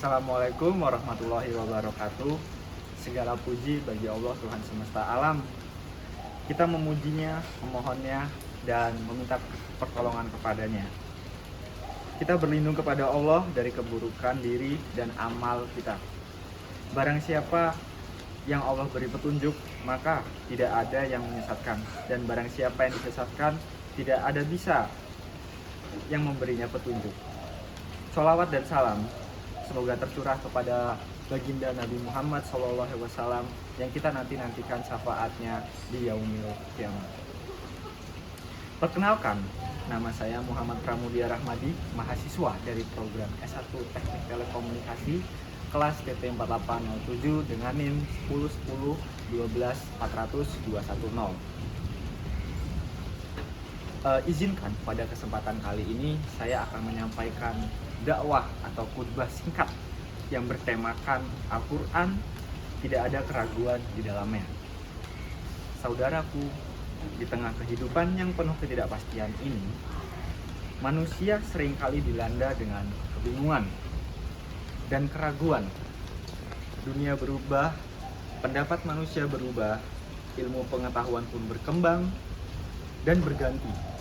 Assalamualaikum warahmatullahi wabarakatuh. Segala puji bagi Allah Tuhan semesta alam. Kita memujinya, memohonnya, dan meminta pertolongan kepadanya. Kita berlindung kepada Allah dari keburukan diri dan amal kita. Barang siapa yang Allah beri petunjuk, maka tidak ada yang menyesatkan. Dan barang siapa yang disesatkan, tidak ada bisa yang memberinya petunjuk. Sholawat dan salam semoga tercurah kepada baginda Nabi Muhammad SAW yang kita nantikan syafaatnya di yaumil kiamat. Perkenalkan, nama saya Muhammad Pramudia Rahmadi, mahasiswa dari program S1 Teknik Telekomunikasi kelas TP 4807 dengan NIM 1010 12 400 210. Izinkan pada kesempatan kali ini saya akan menyampaikan dakwah atau khutbah singkat yang bertemakan Al-Quran, tidak ada keraguan di dalamnya. Saudaraku, di tengah kehidupan yang penuh ketidakpastian ini, manusia seringkali dilanda dengan kebingungan dan keraguan. Dunia berubah, pendapat manusia berubah, ilmu pengetahuan pun berkembang dan berganti.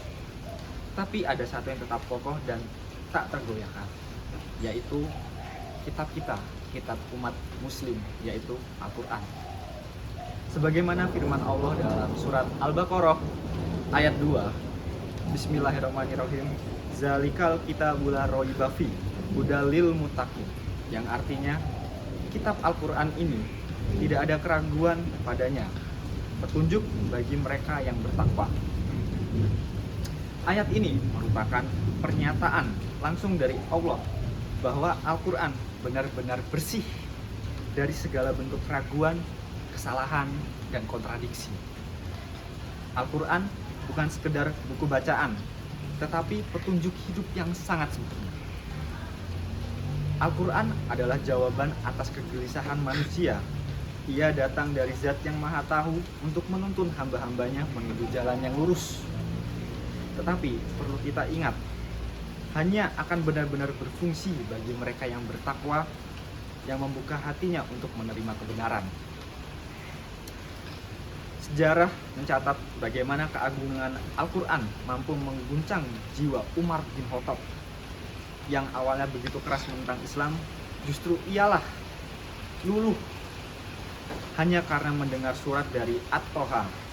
Tapi ada satu yang tetap kokoh dan tak tergoyahkan, yaitu kitab kita, kitab umat muslim, yaitu Al-Quran. Sebagaimana firman Allah dalam surat Al-Baqarah ayat 2, Bismillahirrahmanirrahim, Zalikal kitabul la raiba fi hudal lil muttaqin, yang artinya kitab Al-Quran ini tidak ada keraguan padanya, petunjuk bagi mereka yang bertakwa. Ayat ini merupakan pernyataan langsung dari Allah bahwa Al-Quran benar-benar bersih dari segala bentuk keraguan, kesalahan, dan kontradiksi. Al-Quran bukan sekedar buku bacaan, tetapi petunjuk hidup yang sangat sempurna. Al-Quran adalah jawaban atas kegelisahan manusia. Ia datang dari Zat yang Maha Tahu untuk menuntun hamba-hambanya menuju jalan yang lurus. Tetapi perlu kita ingat, hanya akan benar-benar berfungsi bagi mereka yang bertakwa, yang membuka hatinya untuk menerima kebenaran. Sejarah mencatat bagaimana keagungan Al-Quran mampu mengguncang jiwa Umar bin Khattab yang awalnya begitu keras menentang Islam. Justru ialah luluh hanya karena mendengar surat dari At-Toha,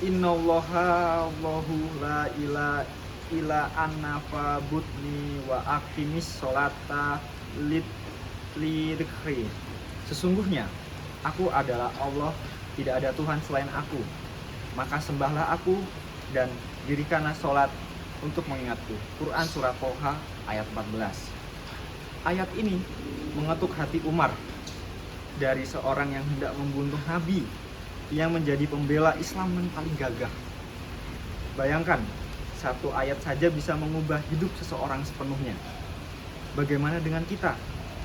Innallaha Allahu la ilaha illa anna fa'budni wa aqimis sholata lidhri. Sesungguhnya aku adalah Allah, tidak ada Tuhan selain aku, maka sembahlah aku dan dirikanlah sholat untuk mengingatku. Quran Surat Toha ayat 14. Ayat ini mengetuk hati Umar dari seorang yang hendak membunuh Nabi, yang menjadi pembela Islam yang paling gagah. Bayangkan, satu ayat saja bisa mengubah hidup seseorang sepenuhnya. Bagaimana dengan kita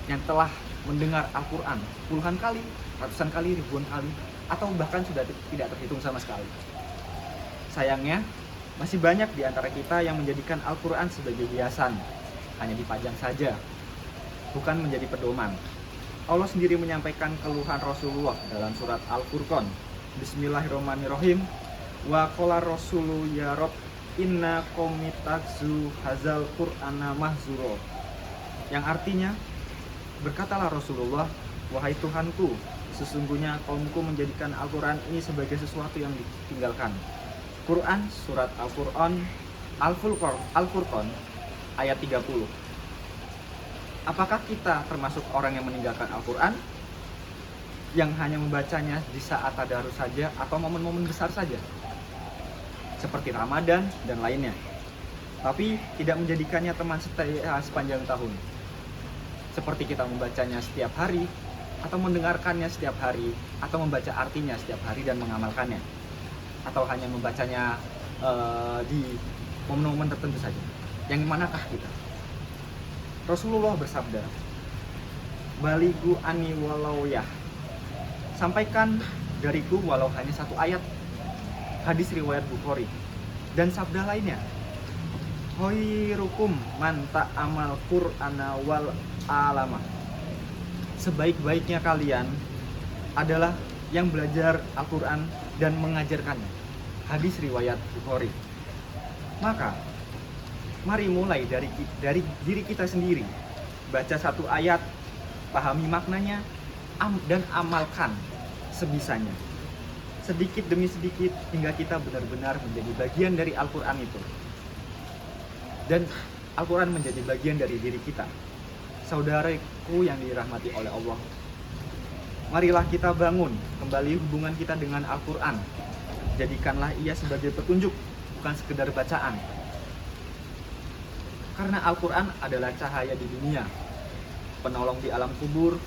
yang telah mendengar Al-Quran puluhan kali, ratusan kali, ribuan kali, atau bahkan sudah tidak terhitung sama sekali? Sayangnya, masih banyak di antara kita yang menjadikan Al-Quran sebagai hiasan, hanya dipajang saja, bukan menjadi pedoman. Allah sendiri menyampaikan keluhan Rasulullah dalam surat Al-Furqan, Bismillahirrahmanirrahim, wa qala rasulu ya Rabb inna qomitazzu hazal qur'ana mahzuro, yang artinya, berkatalah Rasulullah, wahai Tuhanku, sesungguhnya kaumku menjadikan Al-Quran ini sebagai sesuatu yang ditinggalkan. Quran Surat Al-Furqan ayat 30. Apakah kita termasuk orang yang meninggalkan Al-Quran, yang hanya membacanya di saat tadarus saja atau momen-momen besar saja, seperti Ramadan dan lainnya, tapi tidak menjadikannya teman setia sepanjang tahun, seperti kita membacanya setiap hari, atau mendengarkannya setiap hari, atau membaca artinya setiap hari dan mengamalkannya, atau hanya membacanya di momen-momen tertentu saja? Yang manakah kita? Rasulullah bersabda, Baligu ani walauyah, sampaikan dariku walau hanya satu ayat. Hadis riwayat Bukhari. Dan sabda lainnya, khairukum man ta'amal qur'ana wal a'lama. Sebaik-baiknya kalian adalah yang belajar Al-Quran dan mengajarkannya. Hadis riwayat Bukhari. Maka mari mulai dari diri kita sendiri. Baca satu ayat, pahami maknanya, dan amalkan sebisanya. Sedikit demi sedikit hingga kita benar-benar menjadi bagian dari Al-Quran itu. Dan Al-Quran menjadi bagian dari diri kita. Saudaraku yang dirahmati oleh Allah, marilah kita bangun kembali hubungan kita dengan Al-Quran. Jadikanlah ia sebagai petunjuk, bukan sekedar bacaan. Karena Al-Quran adalah cahaya di dunia, penolong di alam kubur,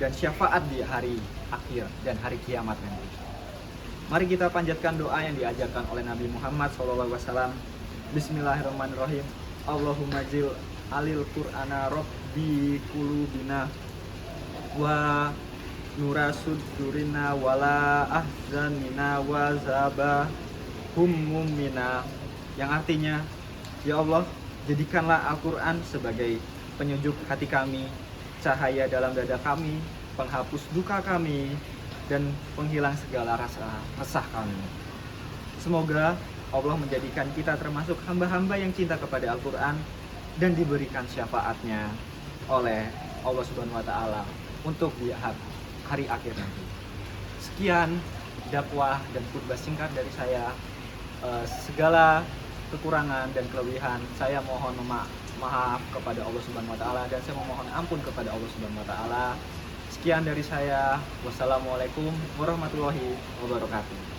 dan syafaat di hari akhir dan hari kiamat nanti. Mari kita panjatkan doa yang diajarkan oleh Nabi Muhammad SAW. Bismillahirrahmanirrahim. Allahumma jil alil qur'ana rabbi qulubina wa nura sudurina wala ahzanina wa zaba hummumina. Yang artinya, ya Allah, jadikanlah Al-Quran sebagai penyejuk hati kami, cahaya dalam dada kami, penghapus duka kami, dan penghilang segala rasa resah kami. Semoga Allah menjadikan kita termasuk hamba-hamba yang cinta kepada Al-Quran dan diberikan syafaatnya oleh Allah Subhanahu wa Ta'ala untuk di hari akhir nanti. Sekian dakwah dan khutbah singkat dari saya. Segala kekurangan dan kelebihan saya mohon maaf kepada Allah Subhanahu wa Ta'ala, dan saya memohon ampun kepada Allah Subhanahu wa Ta'ala. Sekian dari saya. Wassalamualaikum warahmatullahi wabarakatuh.